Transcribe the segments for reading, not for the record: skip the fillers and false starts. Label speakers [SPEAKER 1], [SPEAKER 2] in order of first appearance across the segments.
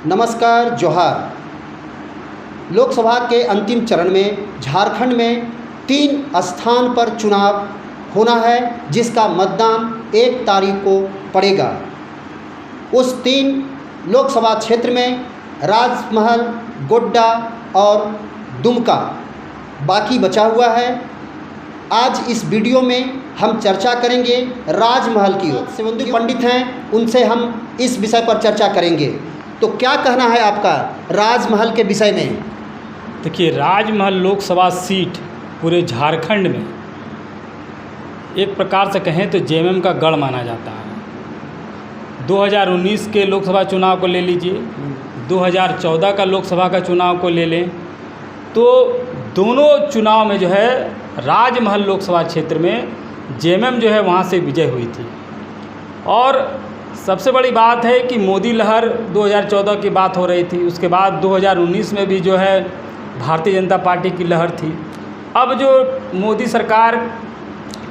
[SPEAKER 1] नमस्कार, जोहार। लोकसभा के अंतिम चरण में झारखंड में 3 स्थान पर चुनाव होना है, जिसका मतदान 1 तारीख को पड़ेगा। उस 3 लोकसभा क्षेत्र में राजमहल, गोड्डा और दुमका बाकी बचा हुआ है। आज इस वीडियो में हम चर्चा करेंगे राजमहल की ओर। शिवेंदु पंडित हैं, उनसे हम इस विषय पर चर्चा करेंगे। तो क्या कहना है आपका राजमहल के विषय में?
[SPEAKER 2] देखिए, राजमहल लोकसभा सीट पूरे झारखंड में एक प्रकार से कहें तो जेएमएम का गढ़ माना जाता है। 2019 के लोकसभा चुनाव को ले लीजिए, 2014 का लोकसभा का चुनाव को ले लें, तो दोनों चुनाव में जो है राजमहल लोकसभा क्षेत्र में जेएमएम जो है वहाँ से विजय हुई थी। और सबसे बड़ी बात है कि मोदी लहर 2014 की बात हो रही थी, उसके बाद 2019 में भी जो है भारतीय जनता पार्टी की लहर थी। अब जो मोदी सरकार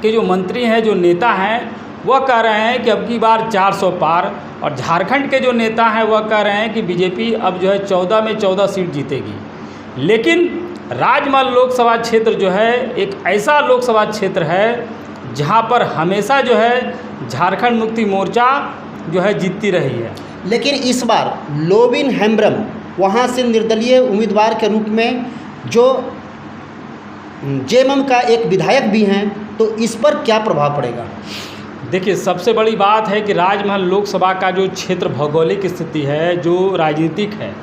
[SPEAKER 2] के जो मंत्री हैं, जो नेता हैं, वह कह रहे हैं कि अब की बार 400 पार, और झारखंड के जो नेता हैं वह कह रहे हैं कि बीजेपी अब जो है 14 में 14 सीट जीतेगी। लेकिन राजमहल लोकसभा क्षेत्र जो है एक ऐसा लोकसभा क्षेत्र है जहां पर हमेशा जो है झारखंड मुक्ति मोर्चा जो है जीतती रही है।
[SPEAKER 1] लेकिन इस बार लोबिन हेम्ब्रम वहाँ से निर्दलीय उम्मीदवार के रूप में जो जेएमएम का एक विधायक भी हैं, तो इस पर क्या प्रभाव पड़ेगा?
[SPEAKER 2] देखिए, सबसे बड़ी बात है कि राजमहल लोकसभा का जो क्षेत्र भौगोलिक स्थिति है, जो राजनीतिक है,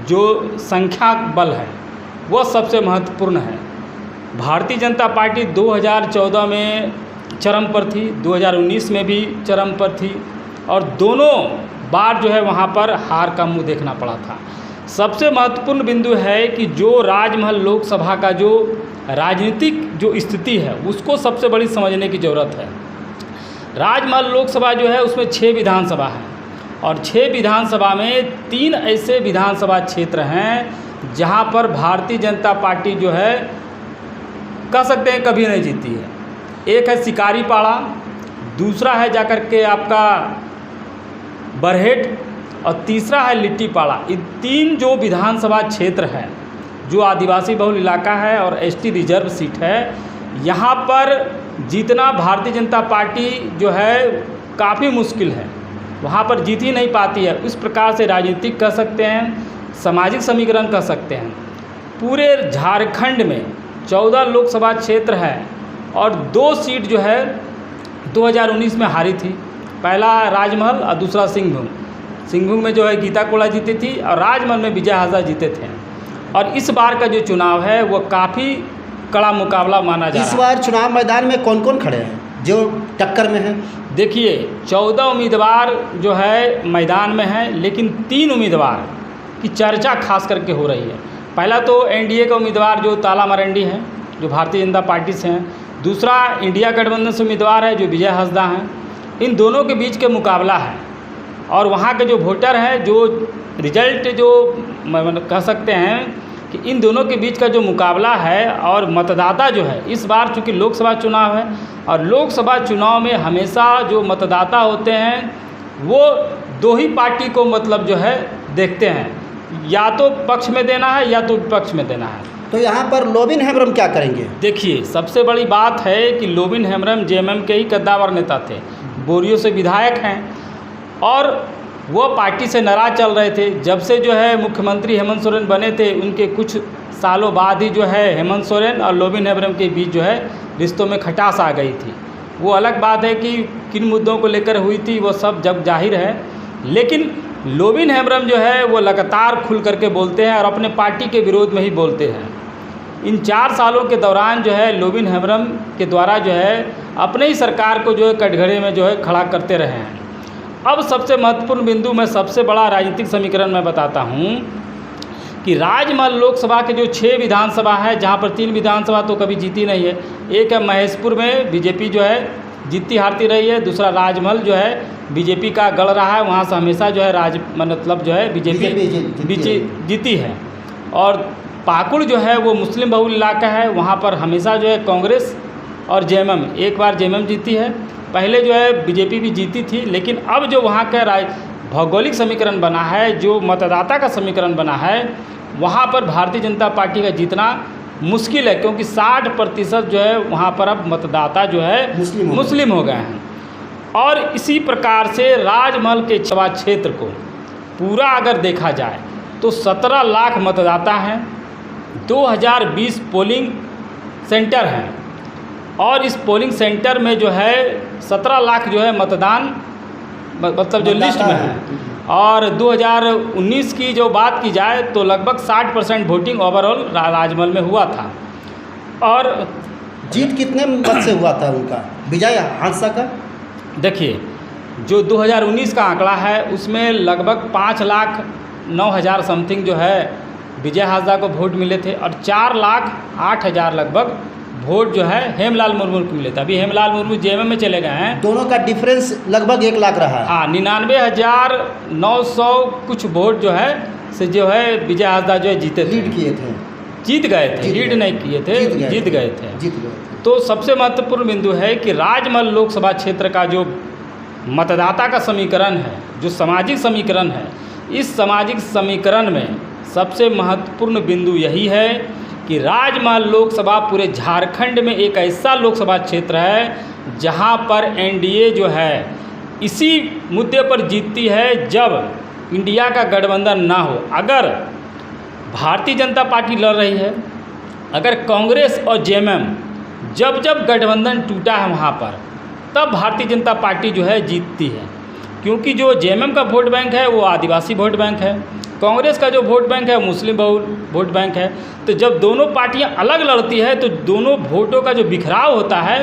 [SPEAKER 2] जो संख्या बल है, वह सबसे महत्वपूर्ण है। भारतीय जनता पार्टी 2014 में चरम पर थी, 2019 में भी चरम पर थी, और दोनों बार जो है वहाँ पर हार का मुंह देखना पड़ा था। सबसे महत्वपूर्ण बिंदु है कि जो राजमहल लोकसभा का जो राजनीतिक जो स्थिति है उसको सबसे बड़ी समझने की ज़रूरत है। राजमहल लोकसभा जो है उसमें 6 विधानसभा हैं, और 6 विधानसभा में 3 ऐसे विधानसभा क्षेत्र हैं जहाँ पर भारतीय जनता पार्टी जो है कह सकते हैं कभी नहीं जीती है। एक है सिकारीपाड़ा, दूसरा है जाकर के आपका बरहेट, और तीसरा है लिट्टीपाड़ा। इन 3 जो विधानसभा क्षेत्र है, जो आदिवासी बहुल इलाका है और एसटी रिजर्व सीट है, यहाँ पर जीतना भारतीय जनता पार्टी जो है काफ़ी मुश्किल है, वहाँ पर जीत ही नहीं पाती है। इस प्रकार से राजनीतिक कह सकते हैं, सामाजिक समीकरण कह सकते हैं। पूरे झारखंड में 14 लोकसभा क्षेत्र है, और 2 सीट जो है 2019 में हारी थी। पहला राजमहल और दूसरा सिंहभूम में जो है गीता कोड़ा जीती थी, और राजमहल में विजय हाजरा जीते थे। और इस बार का जो चुनाव है वो काफ़ी कड़ा मुकाबला माना जा रहा है।
[SPEAKER 1] इस बार चुनाव मैदान में कौन कौन खड़े हैं जो टक्कर में हैं?
[SPEAKER 2] देखिए, 14 उम्मीदवार जो है मैदान में हैं, लेकिन 3 उम्मीदवार की चर्चा खास करके हो रही है। पहला तो एनडीए का उम्मीदवार जो ताला मरंडी हैं, जो भारतीय जनता पार्टी से हैं। दूसरा इंडिया गठबंधन से उम्मीदवार है जो विजय हाजरा हैं। इन दोनों के बीच के मुकाबला है, और वहाँ के जो वोटर हैं, जो रिजल्ट जो कह सकते हैं कि इन दोनों के बीच का जो मुकाबला है, और मतदाता जो है इस बार चूँकि लोकसभा चुनाव है, और लोकसभा चुनाव में हमेशा जो मतदाता होते हैं वो 2 ही पार्टी को मतलब जो है देखते हैं, या तो पक्ष में देना है या तो विपक्ष में देना है।
[SPEAKER 1] तो यहाँ पर लोबिन हेम्ब्रम क्या करेंगे?
[SPEAKER 2] देखिए, सबसे बड़ी बात है कि लोबिन हेम्ब्रम जेएमएम के ही कद्दावर नेता थे, बोरियो से विधायक हैं, और वो पार्टी से नाराज चल रहे थे। जब से जो है मुख्यमंत्री हेमंत सोरेन बने थे, उनके कुछ सालों बाद ही जो है हेमंत सोरेन और लोबिन हेम्ब्रम के बीच जो है रिश्तों में खटास आ गई थी। वो अलग बात है कि किन मुद्दों को लेकर हुई थी, वो सब जब जाहिर है। लेकिन लोबिन हेम्ब्रम जो है वो लगातार खुल करके बोलते हैं, और अपने पार्टी के विरोध में ही बोलते हैं। इन 4 सालों के दौरान जो है लोबिन हेम्ब्रम के द्वारा जो है अपने ही सरकार को जो है कटघरे में जो है खड़ा करते रहे हैं। अब सबसे महत्वपूर्ण बिंदु में सबसे बड़ा राजनीतिक समीकरण मैं बताता हूँ कि राजमहल लोकसभा के जो 6 विधानसभा है, जहाँ पर 3 विधानसभा तो कभी जीती नहीं है। एक है महेशपुर में बीजेपी जो है जीतती हारती रही है, दूसरा राजमहल जो है बीजेपी का गढ़ रहा है, वहाँ से हमेशा जो है मतलब जो है बीजेपी जीती है। और पाकुड़ जो है वो मुस्लिम बहुल इलाका है, वहाँ पर हमेशा जो है कांग्रेस और जेएमएम, एक बार जेएमएम जीती है। पहले जो है बीजेपी भी जीती थी, लेकिन अब जो वहाँ का भौगोलिक समीकरण बना है, जो मतदाता का समीकरण बना है, वहाँ पर भारतीय जनता पार्टी का जीतना मुश्किल है, क्योंकि 60% जो है वहाँ पर अब मतदाता जो है मुस्लिम हो गए हैं। और इसी प्रकार से राजमहल के लोकसभा क्षेत्र को पूरा अगर देखा जाए तो 17 लाख मतदाता हैं, 2020 पोलिंग सेंटर हैं, और इस पोलिंग सेंटर में जो है 17 लाख जो है मतदान मतलब जो लिस्ट में है। और 2019 की जो बात की जाए तो लगभग 60% वोटिंग ओवरऑल राजमहल में हुआ था। और
[SPEAKER 1] जीत कितने मत से हुआ था उनका, विजय हादसा का?
[SPEAKER 2] देखिए, जो 2019 का आंकड़ा है उसमें लगभग 5,09,000 समथिंग जो है विजय हाजदा को वोट मिले थे, और 4,08,000 लगभग वोट जो है हेमलाल मुर्मू को मिले थे। अभी हेमलाल मुर्मू जेएमएम में चले गए हैं।
[SPEAKER 1] दोनों का डिफरेंस लगभग 1 लाख रहा है।
[SPEAKER 2] हाँ, 99,900 कुछ वोट जो है से जो है विजय हाजदा जो है जीते थे,
[SPEAKER 1] लीड किए थे,
[SPEAKER 2] जीत गए थे, लीड नहीं किए थे, जीत गए थे। तो सबसे महत्वपूर्ण बिंदु है कि राजमहल लोकसभा क्षेत्र का जो मतदाता का समीकरण है, जो सामाजिक समीकरण है, इस सामाजिक समीकरण में सबसे महत्वपूर्ण बिंदु यही है कि राजमहल लोकसभा पूरे झारखंड में एक ऐसा लोकसभा क्षेत्र है जहां पर एनडीए जो है इसी मुद्दे पर जीतती है जब इंडिया का गठबंधन ना हो। अगर भारतीय जनता पार्टी लड़ रही है, अगर कांग्रेस और जेएमएम जब गठबंधन टूटा है वहाँ पर, तब भारतीय जनता पार्टी जो है जीतती है, क्योंकि जो जेएमएम का वोट बैंक है वो आदिवासी वोट बैंक है, कांग्रेस का जो वोट बैंक है मुस्लिम वोट बैंक है। तो जब दोनों पार्टियां अलग लड़ती है तो दोनों वोटों का जो बिखराव होता है,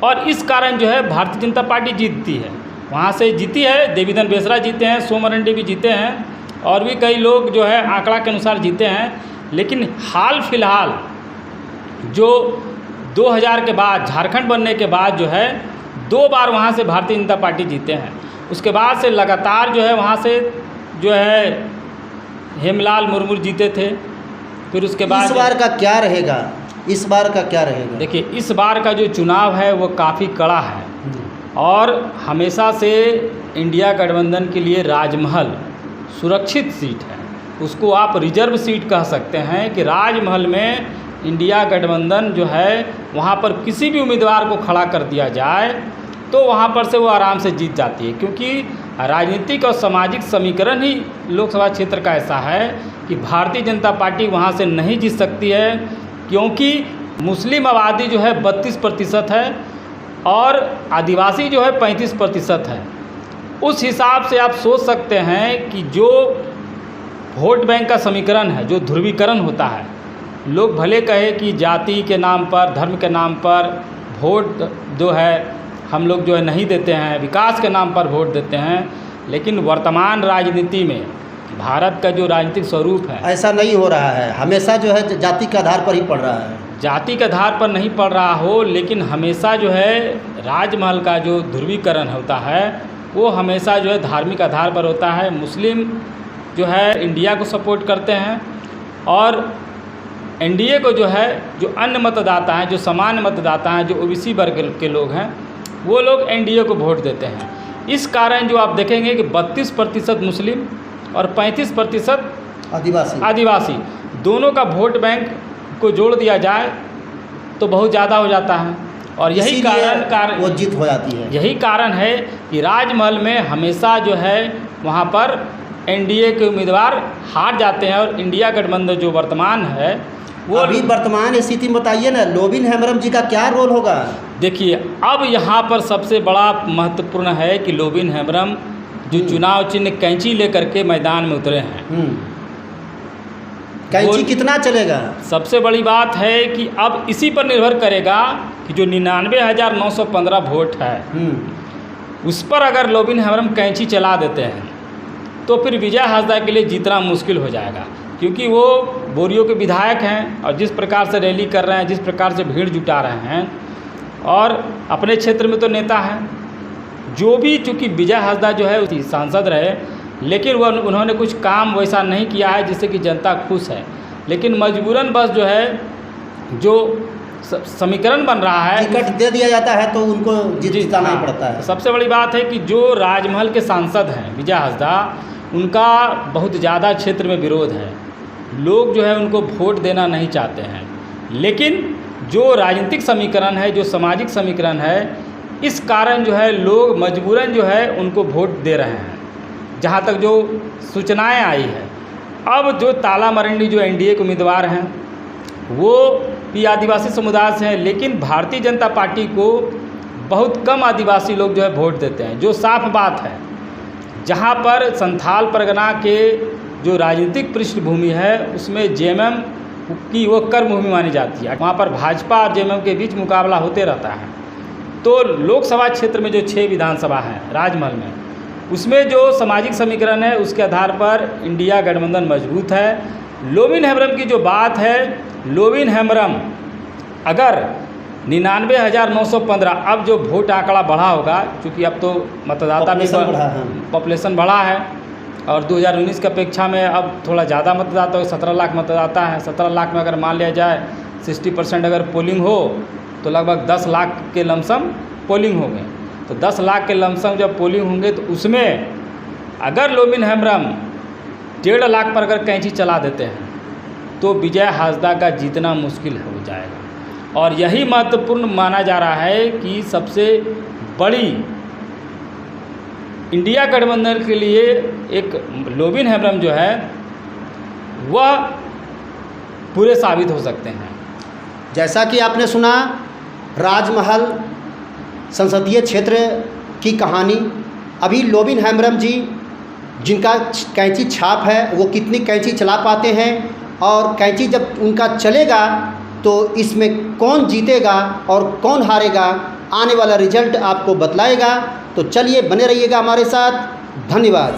[SPEAKER 2] और इस कारण जो है भारतीय जनता पार्टी जीतती है। वहाँ से जीती है, देवीधन बेसरा जीते हैं, सोम मरंडी भी जीते हैं, और भी कई लोग जो है आंकड़ा के अनुसार जीते हैं। लेकिन हाल फिलहाल जो 2000 के बाद झारखंड बनने के बाद जो है 2 बार वहाँ से भारतीय जनता पार्टी जीते हैं। उसके बाद से लगातार जो है वहाँ से जो है हेमलाल मुर्मू जीते थे। फिर उसके बाद
[SPEAKER 1] इस बार का क्या रहेगा? इस बार का क्या रहेगा?
[SPEAKER 2] देखिए, इस बार का जो चुनाव है वो काफ़ी कड़ा है, और हमेशा से इंडिया गठबंधन के लिए राजमहल सुरक्षित सीट है। उसको आप रिजर्व सीट कह सकते हैं कि राजमहल में इंडिया गठबंधन जो है वहाँ पर किसी भी उम्मीदवार को खड़ा कर दिया जाए तो वहाँ पर से वो आराम से जीत जाती है, क्योंकि राजनीतिक और सामाजिक समीकरण ही लोकसभा क्षेत्र का ऐसा है कि भारतीय जनता पार्टी वहाँ से नहीं जीत सकती है, क्योंकि मुस्लिम आबादी जो है 32% है और आदिवासी जो है 35% है। उस हिसाब से आप सोच सकते हैं कि जो वोट बैंक का समीकरण है, जो ध्रुवीकरण होता है, लोग भले कहे कि जाति के नाम पर, धर्म के नाम पर वोट जो है हम लोग जो है नहीं देते हैं, विकास के नाम पर वोट देते हैं, लेकिन वर्तमान राजनीति में भारत का जो राजनीतिक स्वरूप है
[SPEAKER 1] ऐसा नहीं हो रहा है। हमेशा जो है जाति के आधार पर ही पड़ रहा है।
[SPEAKER 2] जाति के आधार पर नहीं पड़ रहा हो, लेकिन हमेशा जो है राजमहल का जो ध्रुवीकरण होता है वो हमेशा जो है धार्मिक आधार पर होता है। मुस्लिम जो है इंडिया को सपोर्ट करते हैं, और एनडीए को जो है जो अन्य मतदाता हैं, जो सामान्य मतदाता हैं, जो ओबीसी वर्ग के लोग हैं, वो लोग एनडीए को वोट देते हैं। इस कारण जो आप देखेंगे कि 32% मुस्लिम और 35% आदिवासी दोनों का वोट बैंक को जोड़ दिया जाए तो बहुत ज़्यादा हो जाता है, और यही कारण
[SPEAKER 1] वो जीत हो जाती है।
[SPEAKER 2] यही कारण है कि राजमहल में हमेशा जो है वहाँ पर एनडीए के उम्मीदवार हार जाते हैं, और इंडिया गठबंधन जो वर्तमान है वो
[SPEAKER 1] अभी वर्तमान स्थिति में बताइए ना, लोबिन हेम्ब्रम जी का क्या रोल होगा?
[SPEAKER 2] देखिए, अब यहाँ पर सबसे बड़ा महत्वपूर्ण है कि लोबिन हेम्ब्रम जो चुनाव चिन्ह कैंची लेकर के मैदान में उतरे हैं,
[SPEAKER 1] कैंची कितना चलेगा? सबसे
[SPEAKER 2] बड़ी बात है कि अब इसी पर निर्भर करेगा कि जो 99,915 वोट है उस पर अगर लोबिन हेम्ब्रम कैंची चला देते हैं तो फिर विजय हाजदा के लिए जीतना मुश्किल हो जाएगा, क्योंकि वो बोरियो के विधायक हैं, और जिस प्रकार से रैली कर रहे हैं, जिस प्रकार से भीड़ जुटा रहे हैं, और अपने क्षेत्र में तो नेता हैं, जो भी चूँकि विजय हाजदा जो है सांसद रहे, लेकिन उन्होंने कुछ काम वैसा नहीं किया है जिससे कि जनता खुश है। लेकिन मजबूरन बस जो है जो समीकरण बन रहा है।
[SPEAKER 1] टिकट दे दिया जाता है तो उनको जिताना ही
[SPEAKER 2] हाँ,
[SPEAKER 1] पड़ता है।
[SPEAKER 2] सबसे बड़ी बात है कि जो राजमहल के सांसद हैं विजय हांसदा, उनका बहुत ज़्यादा क्षेत्र में विरोध है। लोग जो है उनको वोट देना नहीं चाहते हैं, लेकिन जो राजनीतिक समीकरण है, जो सामाजिक समीकरण है, इस कारण जो है लोग मजबूरन जो है उनको वोट दे रहे हैं। जहाँ तक जो सूचनाएं आई है, अब जो ताला मरंडी जो एनडीए के उम्मीदवार हैं वो भी आदिवासी समुदाय से हैं, लेकिन भारतीय जनता पार्टी को बहुत कम आदिवासी लोग जो है वोट देते हैं, जो साफ बात है। जहाँ पर संथाल परगना के जो राजनीतिक पृष्ठभूमि है उसमें जेएमएम की वो कर्म भूमि मानी जाती है। वहाँ पर भाजपा और जेएमएम के बीच मुकाबला होते रहता है। तो लोकसभा क्षेत्र में जो 6 विधानसभा हैं राजमहल में, उसमें जो सामाजिक समीकरण है उसके आधार पर इंडिया गठबंधन मजबूत है। लोविन हेम्ब्रम की जो बात है, लोविन हेम्ब्रम अगर 99,915, अब जो वोट आंकड़ा बढ़ा होगा, क्योंकि अब तो मतदाता भी पॉपुलेशन बढ़ा है और 2019 की अपेक्षा में अब थोड़ा ज़्यादा मतदाता हो, 17 लाख मतदाता है। 17 लाख में अगर मान लिया जाए 60% अगर पोलिंग हो तो लगभग 10 लाख के लमसम पोलिंग हो गए। तो 10 लाख के लमसम जब पोलिंग होंगे तो उसमें अगर लोविन हेम्ब्रम 1.5 लाख पर अगर कैंची चला देते हैं तो विजय हांसदा का जीतना मुश्किल हो जाएगा। और यही महत्वपूर्ण माना जा रहा है कि सबसे बड़ी इंडिया गठबंधन के लिए एक लोविन हेम्ब्रम जो है वह पूरे साबित हो सकते हैं।
[SPEAKER 1] जैसा कि आपने सुना राजमहल संसदीय क्षेत्र की कहानी। अभी लोविन हेम्ब्रम जी जिनका कैंची छाप है वो कितनी कैंची चला पाते हैं, और कैंची जब उनका चलेगा तो इसमें कौन जीतेगा और कौन हारेगा, आने वाला रिजल्ट आपको बतलाएगा। तो चलिए बने रहिएगा हमारे साथ। धन्यवाद।